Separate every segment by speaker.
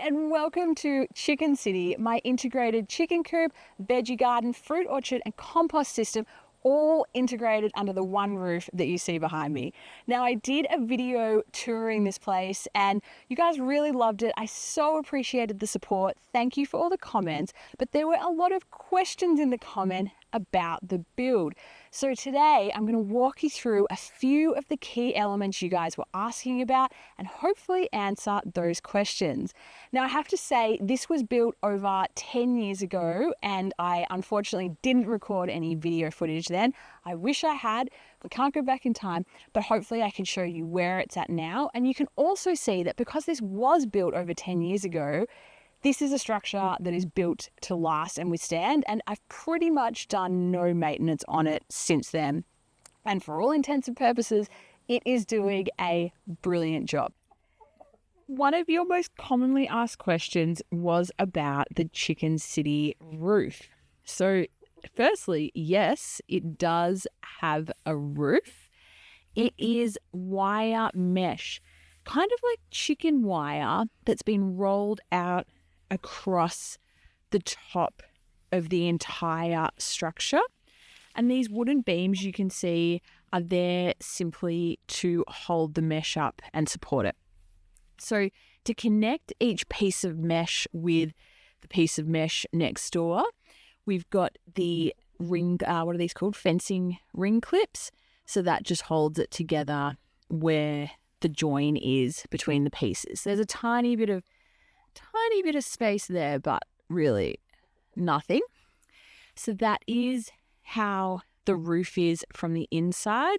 Speaker 1: and welcome to Chicken City, my integrated chicken coop, veggie garden, fruit orchard and compost system, all integrated under the one roof that you see behind me. Now, I did a video touring this place and you guys really loved it. I so appreciated the support. Thank you for all the comments, but there were a lot of questions in the comment about the build. So today I'm going to walk you through a few of the key elements you guys were asking about and hopefully answer those questions. Now, I have to say this was built over 10 years ago and I unfortunately didn't record any video footage then. I wish I had. We can't go back in time, but hopefully I can show you where it's at now. And you can also see that because this was built over 10 years ago, this is a structure that is built to last and withstand, and I've pretty much done no maintenance on it since then. And for all intents and purposes, it is doing a brilliant job. One of your most commonly asked questions was about the Chicken City roof. So firstly, yes, it does have a roof. It is wire mesh, kind of like chicken wire that's been rolled out across the top of the entire structure. And these wooden beams you can see are there simply to hold the mesh up and support it. So to connect each piece of mesh with the piece of mesh next door, we've got the ring, what are these called? Fencing ring clips. So that just holds it together where the join is between the pieces. There's a tiny bit of space there, but really nothing. So that is how the roof is from the inside.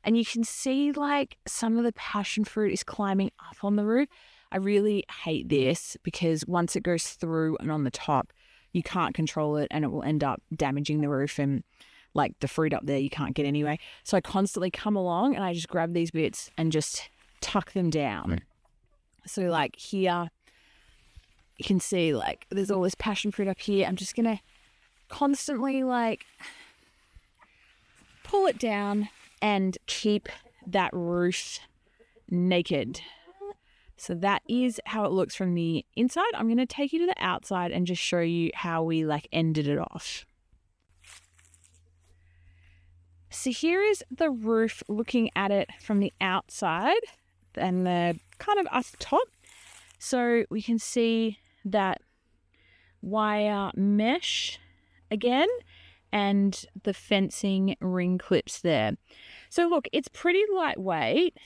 Speaker 1: And you can see like some of the passion fruit is climbing up on the roof. I really hate this because once it goes through and on the top, you can't control it and it will end up damaging the roof and like the fruit up there you can't get anyway. So I constantly come along and I just grab these bits and just tuck them down. So like here, you can see like there's all this passion fruit up here. I'm just going to constantly like pull it down and keep that roof naked. So that is how it looks from the inside. I'm going to take you to the outside and just show you how we like ended it off. So here is the roof looking at it from the outside and the kind of up top. So we can see that wire mesh again and the fencing ring clips there. So look, it's pretty lightweight,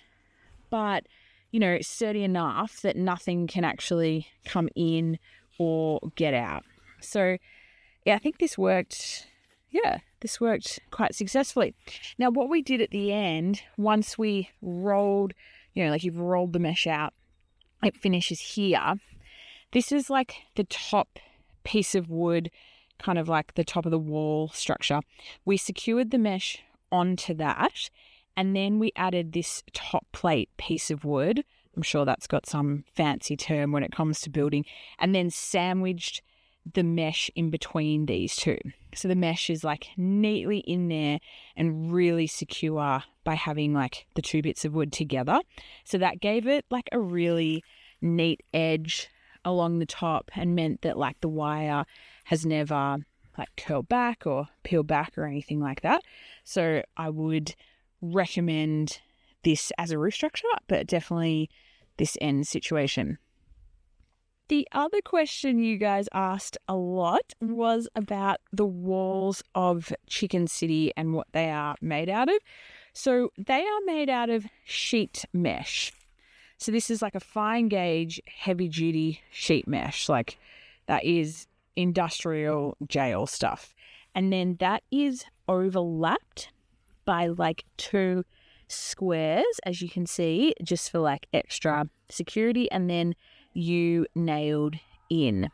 Speaker 1: but you know, it's sturdy enough that nothing can actually come in or get out. So yeah, I think this worked. Yeah, this worked quite successfully. Now what we did at the end, once we rolled, you know, like you've rolled the mesh out, it finishes here. This is like the top piece of wood, kind of like the top of the wall structure. We secured the mesh onto that, and then we added this top plate piece of wood. I'm sure that's got some fancy term when it comes to building, and then sandwiched the mesh in between these two. So the mesh is like neatly in there and really secure by having like the two bits of wood together. So that gave it like a really neat edge along the top and meant that like the wire has never like curled back or peeled back or anything like that. So I would recommend this as a roof structure, but definitely this end situation. The other question you guys asked a lot was about the walls of Chicken City and what they are made out of. So they are made out of sheet mesh. So this is like a fine gauge, heavy duty sheet mesh. Like that is industrial jail stuff. And then that is overlapped by like two squares, as you can see, just for like extra security. And then you nailed in.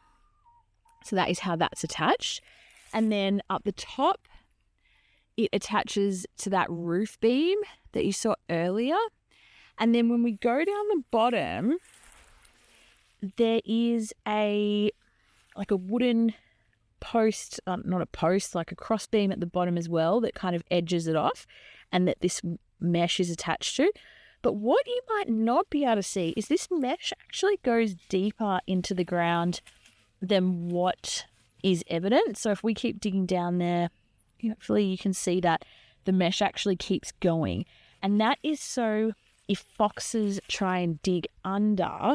Speaker 1: So that is how that's attached. And then up the top, it attaches to that roof beam that you saw earlier. And then when we go down the bottom, there is a wooden post, not a post, like a cross beam at the bottom as well that kind of edges it off and that this mesh is attached to.
Speaker 2: But what you might not be able to see is this mesh actually goes deeper into the ground than what is evident. So if we keep digging down there, hopefully you can see that the mesh actually keeps going. And that is so if foxes try and dig under,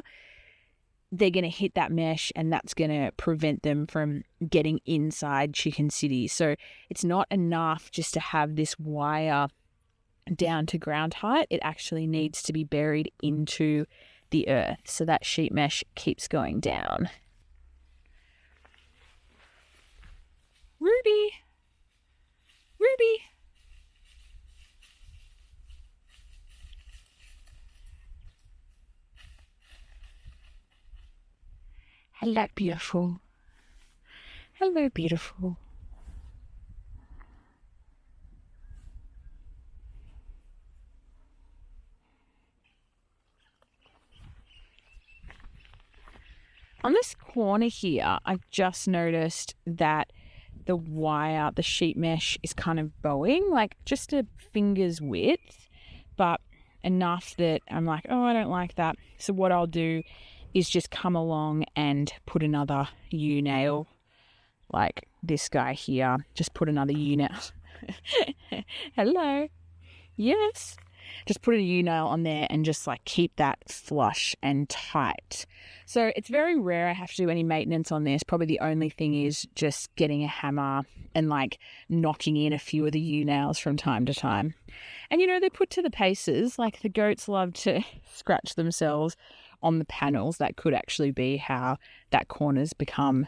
Speaker 2: they're going to hit that mesh and that's going to prevent them from getting inside Chicken City. So it's not enough just to have this wire down to ground height. It actually needs to be buried into the earth. So that sheet mesh keeps going down. Ruby! Ruby! Hello, beautiful. Hello, beautiful. On this corner here, I've just noticed that the wire, the sheet mesh is kind of bowing, like just a finger's width, but enough that I'm like, oh, I don't like that. So what I'll do is just come along and put another U-nail, like this guy here, just put another U-nail. Hello. Yes. Just put a U-nail on there and just like keep that flush and tight. So it's very rare I have to do any maintenance on this. Probably the only thing is just getting a hammer and like knocking in a few of the U-nails from time to time. And they're put to the paces. Like the goats love to scratch themselves on the panels. That could actually be how that corner's become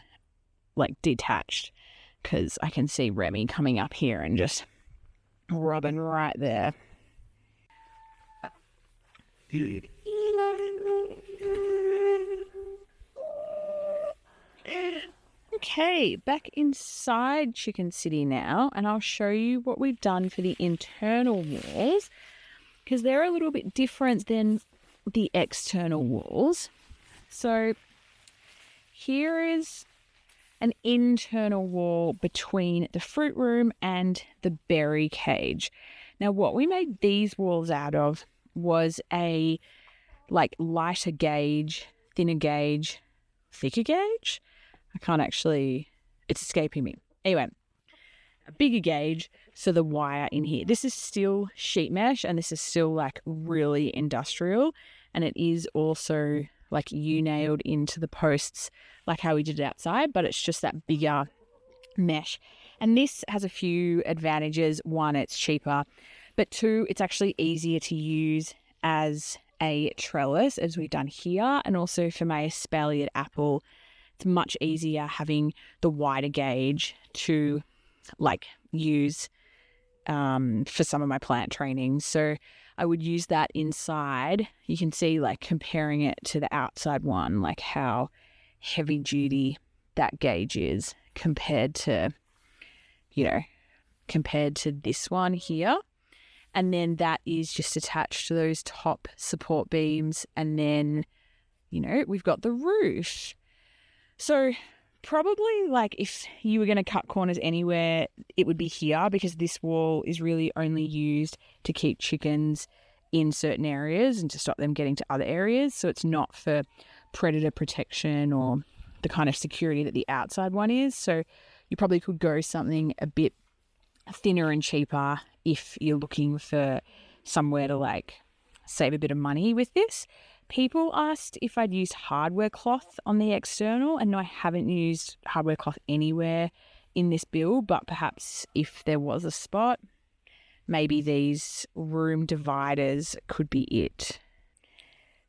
Speaker 2: like detached, because I can see Remy coming up here and just rubbing right there. Okay, back inside Chicken City now, and I'll show you what we've done for the internal walls, because they're a little bit different than the external walls. So here is an internal wall between the fruit room and the berry cage. Now what we made these walls out of was a like lighter gauge, thinner gauge, thicker gauge. I can't actually, it's escaping me. Anyway, a bigger gauge, so the wire in here. This is still sheet mesh and this is still like really industrial, and it is also like U-nailed into the posts like how we did it outside, but it's just that bigger mesh. And this has a few advantages. One, it's cheaper, but two, it's actually easier to use as a trellis as we've done here. And also for my espaliered apple, it's much easier having the wider gauge to like use for some of my plant training. So I would use that inside. You can see like comparing it to the outside one, like how heavy duty that gauge is compared to this one here. And then that is just attached to those top support beams. And then, we've got the roof. So probably like if you were going to cut corners anywhere, it would be here, because this wall is really only used to keep chickens in certain areas and to stop them getting to other areas. So it's not for predator protection or the kind of security that the outside one is. So you probably could go something a bit thinner and cheaper if you're looking for somewhere to like save a bit of money with this. People asked if I'd used hardware cloth on the external, and no, I haven't used hardware cloth anywhere in this build, but perhaps if there was a spot, maybe these room dividers could be it.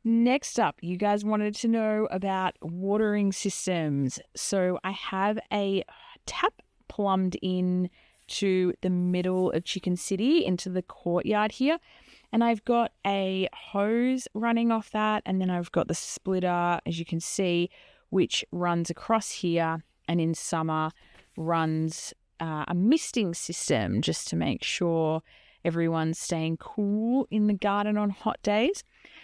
Speaker 2: Next up, you guys wanted to know about watering systems. So I have a tap plumbed in to the middle of Chicken City into the courtyard here. And I've got a hose running off that, and then I've got the splitter, as you can see, which runs across here, and in summer runs a misting system just to make sure everyone's staying cool in the garden on hot days.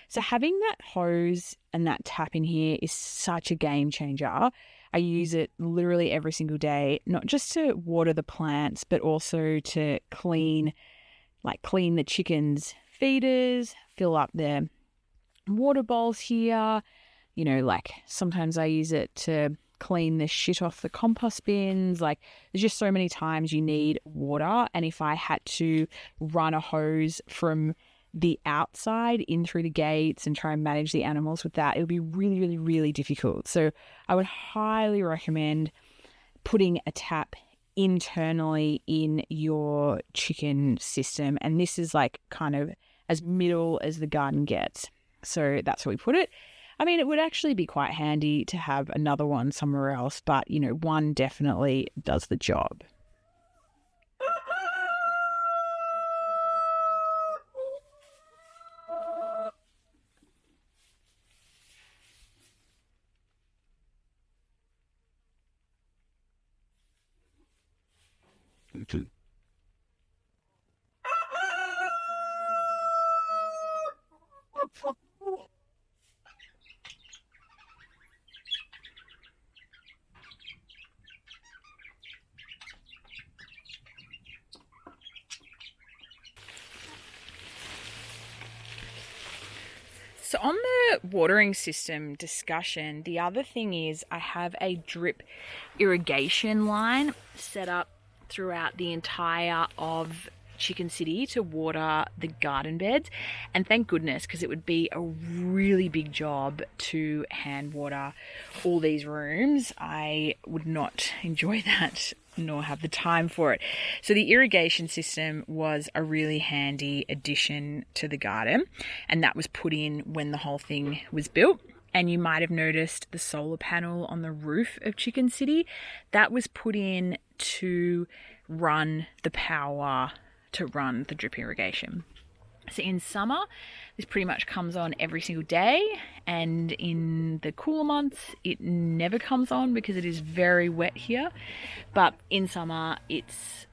Speaker 2: So having that hose and that tap in here is such a game changer. I use it literally every single day, not just to water the plants, but also to clean the chickens' feeders, fill up their water bowls here. You know, like sometimes I use it to clean the shit off the compost bins. Like there's just so many times you need water. And if I had to run a hose from the outside in through the gates and try and manage the animals with that, it would be really, really, really difficult. So I would highly recommend putting a tap internally in your chicken system. And this is like kind of as middle as the garden gets. So that's where we put it. I mean, it would actually be quite handy to have another one somewhere else, but, you know, one definitely does the job. So on the watering system discussion, the other thing is I have a drip irrigation line set up throughout the entire of Chicken City to water the garden beds. And thank goodness, because it would be a really big job to hand water all these rooms. I would not enjoy that nor have the time for it. So the irrigation system was a really handy addition to the garden, and that was put in when the whole thing was built. And you might have noticed the solar panel on the roof of Chicken City. That was put in to run the power to run the drip irrigation. So in summer, this pretty much comes on every single day, and in the cooler months, it never comes on because it is very wet here. But in summer, it's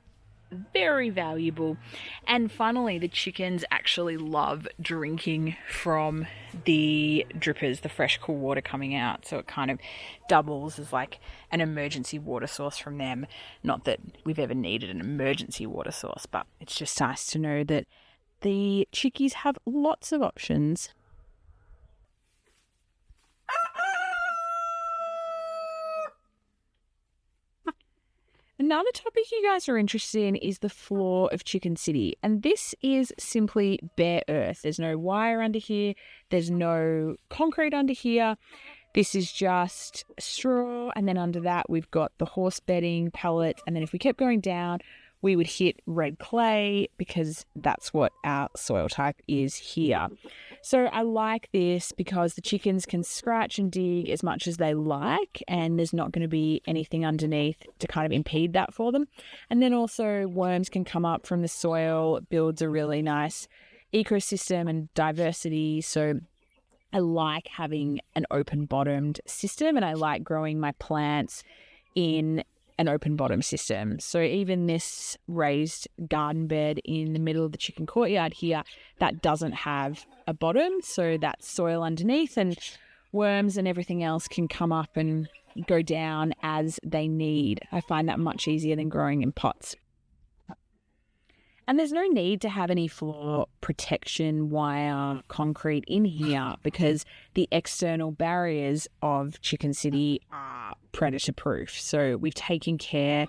Speaker 2: very valuable. And finally, the chickens actually love drinking from the drippers, the fresh cool water coming out. So it kind of doubles as like an emergency water source from them. Not that we've ever needed an emergency water source, but it's just nice to know that the chickies have lots of options. Another topic you guys are interested in is the floor of Chicken City. And this is simply bare earth. There's no wire under here. There's no concrete under here. This is just straw. And then under that, we've got the horse bedding, pellets. And then if we kept going down, we would hit red clay because that's what our soil type is here. So I like this because the chickens can scratch and dig as much as they like, and there's not going to be anything underneath to kind of impede that for them. And then also worms can come up from the soil. It builds a really nice ecosystem and diversity. So I like having an open bottomed system, and I like growing my plants in an open bottom system. So even this raised garden bed in the middle of the chicken courtyard here, that doesn't have a bottom. So that soil underneath and worms and everything else can come up and go down as they need. I find that much easier than growing in pots. And there's no need to have any floor protection wire concrete in here because the external barriers of Chicken City are predator proof. So we've taken care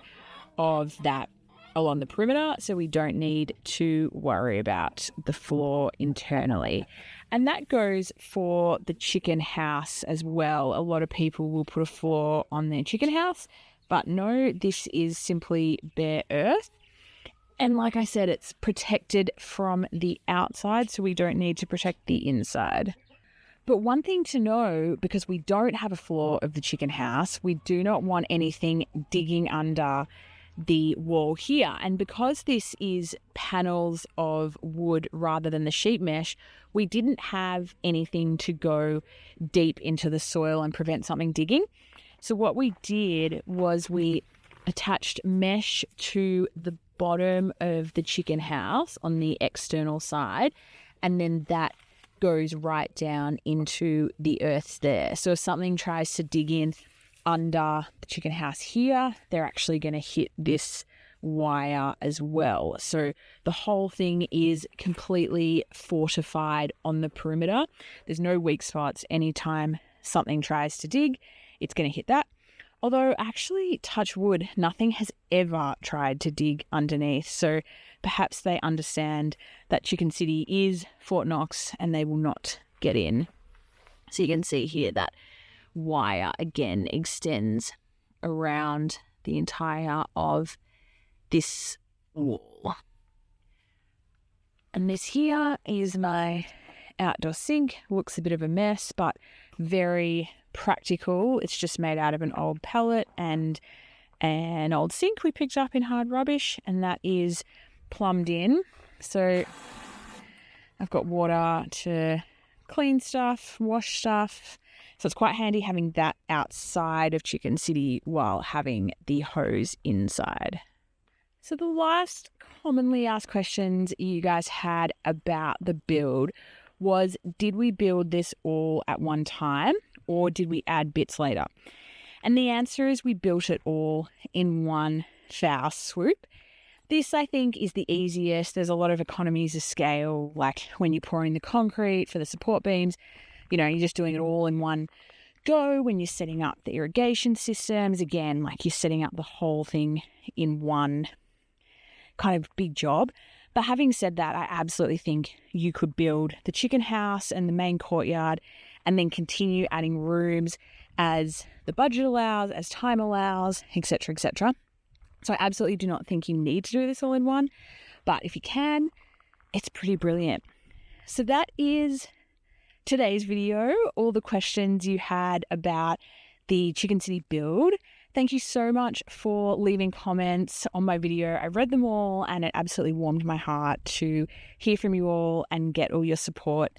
Speaker 2: of that along the perimeter, so we don't need to worry about the floor internally. And that goes for the chicken house as well. A lot of people will put a floor on their chicken house, but no, this is simply bare earth. And like I said, it's protected from the outside, so we don't need to protect the inside. But one thing to know, because we don't have a floor of the chicken house, we do not want anything digging under the wall here. And because this is panels of wood rather than the sheet mesh, we didn't have anything to go deep into the soil and prevent something digging. So what we did was we attached mesh to the bottom of the chicken house on the external side, and then that goes right down into the earth there. So if something tries to dig in under the chicken house here, they're actually going to hit this wire as well. So the whole thing is completely fortified on the perimeter. There's no weak spots. Anytime something tries to dig, it's going to hit that. Although actually, touch wood, nothing has ever tried to dig underneath. So perhaps they understand that Chicken City is Fort Knox and they will not get in. So you can see here that wire again extends around the entire of this wall. And this here is my outdoor sink. Looks a bit of a mess, but very practical. It's just made out of an old pallet and an old sink we picked up in hard rubbish, and that is plumbed in. So I've got water to clean stuff, wash stuff. So it's quite handy having that outside of Chicken City while having the hose inside. So the last commonly asked questions you guys had about the build was, did we build this all at one time or did we add bits later? And the answer is we built it all in one foul swoop. This, I think, is the easiest. There's a lot of economies of scale, like when you're pouring the concrete for the support beams, you're just doing it all in one go. When you're setting up the irrigation systems, again, like you're setting up the whole thing in one kind of big job. But having said that, I absolutely think you could build the chicken house and the main courtyard and then continue adding rooms as the budget allows, as time allows, etc., etc. So I absolutely do not think you need to do this all in one, but if you can, it's pretty brilliant. So that is today's video, all the questions you had about the Chicken City build. Thank you so much for leaving comments on my video. I read them all and it absolutely warmed my heart to hear from you all and get all your support